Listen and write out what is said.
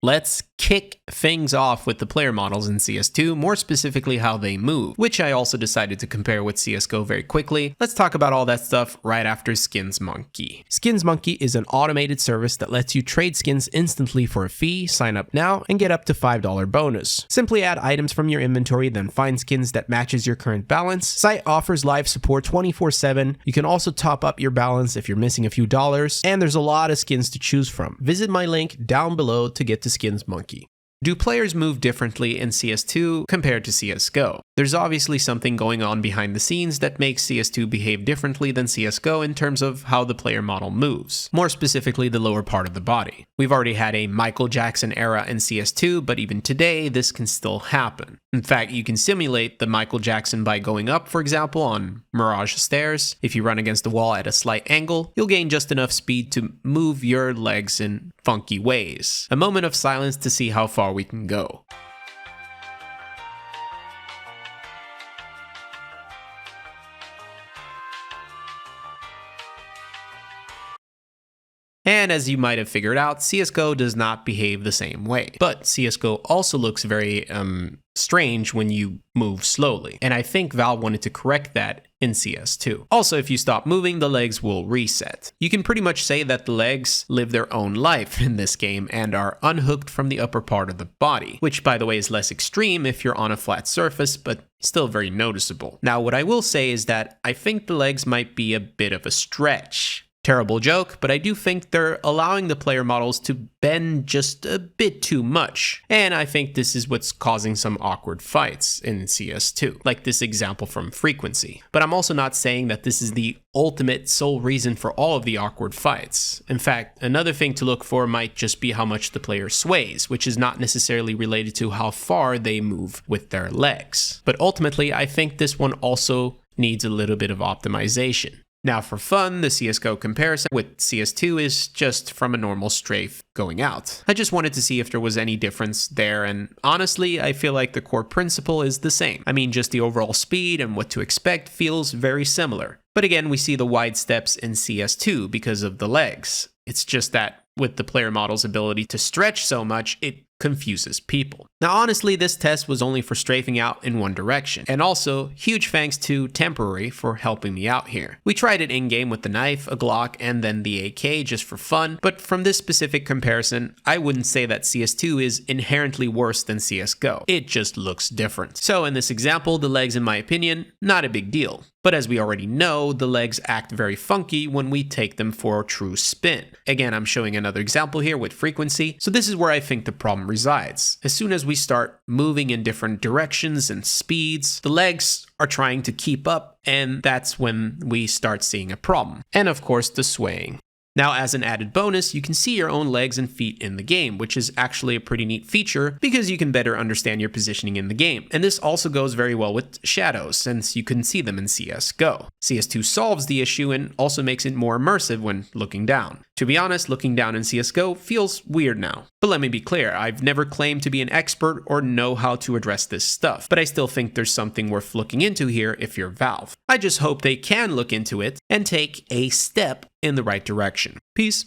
Let's kick things off with the player models in CS2, more specifically how they move, which I also decided to compare with CSGO very quickly. Let's talk about all that stuff right after Skins Monkey. Skins Monkey is an automated service that lets you trade skins instantly for a fee, sign up now, and get up to $5 bonus. Simply add items from your inventory, then find skins that matches your current balance. Site offers live support 24/7. You can also top up your balance if you're missing a few dollars, and there's a lot of skins to choose from. Visit my link down below to get to Skins Monkey. Do players move differently in CS2 compared to CSGO? There's obviously something going on behind the scenes that makes CS2 behave differently than CSGO in terms of how the player model moves, more specifically the lower part of the body. We've already had a Michael Jackson era in CS2, but even today, this can still happen. In fact, you can simulate the Michael Jackson by going up, for example, on Mirage stairs. If you run against the wall at a slight angle, you'll gain just enough speed to move your legs in funky ways. A moment of silence to see how far we can go. And as you might have figured out, CSGO does not behave the same way. But CSGO also looks very strange when you move slowly. And I think Valve wanted to correct that in CS2. Also, if you stop moving, the legs will reset. You can pretty much say that the legs live their own life in this game and are unhooked from the upper part of the body, which by the way is less extreme if you're on a flat surface, but still very noticeable. Now, what I will say is that I think the legs might be a bit of a stretch. Terrible joke, but I do think they're allowing the player models to bend just a bit too much. And I think this is what's causing some awkward fights in CS2, like this example from Frequency. But I'm also not saying that this is the ultimate sole reason for all of the awkward fights. In fact, another thing to look for might just be how much the player sways, which is not necessarily related to how far they move with their legs. But ultimately, I think this one also needs a little bit of optimization. Now for fun, the CSGO comparison with CS2 is just from a normal strafe going out. I just wanted to see if there was any difference there, and honestly, I feel like the core principle is the same. I mean, just the overall speed and what to expect feels very similar. But again, we see the wide steps in CS2 because of the legs. It's just that with the player model's ability to stretch so much, it confuses people. Now honestly, this test was only for strafing out in one direction, and also huge thanks to Temporary for helping me out here. We tried it in-game with the knife, a Glock, and then the AK just for fun, but from this specific comparison, I wouldn't say that CS2 is inherently worse than CSGO. It just looks different. So in this example, the legs, in my opinion, not a big deal. But as we already know, the legs act very funky when we take them for a true spin. Again, I'm showing another example here with Frequency, so this is where I think the problem resides. As soon as we start moving in different directions and speeds, the legs are trying to keep up, and that's when we start seeing a problem. And of course, the swaying. Now, as an added bonus, you can see your own legs and feet in the game, which is actually a pretty neat feature because you can better understand your positioning in the game. And this also goes very well with shadows, since you couldn't see them in CSGO. CS2 solves the issue and also makes it more immersive when looking down. To be honest, looking down in CSGO feels weird now. But let me be clear, I've never claimed to be an expert or know how to address this stuff, but I still think there's something worth looking into here if you're Valve. I just hope they can look into it and take a step in the right direction. Peace.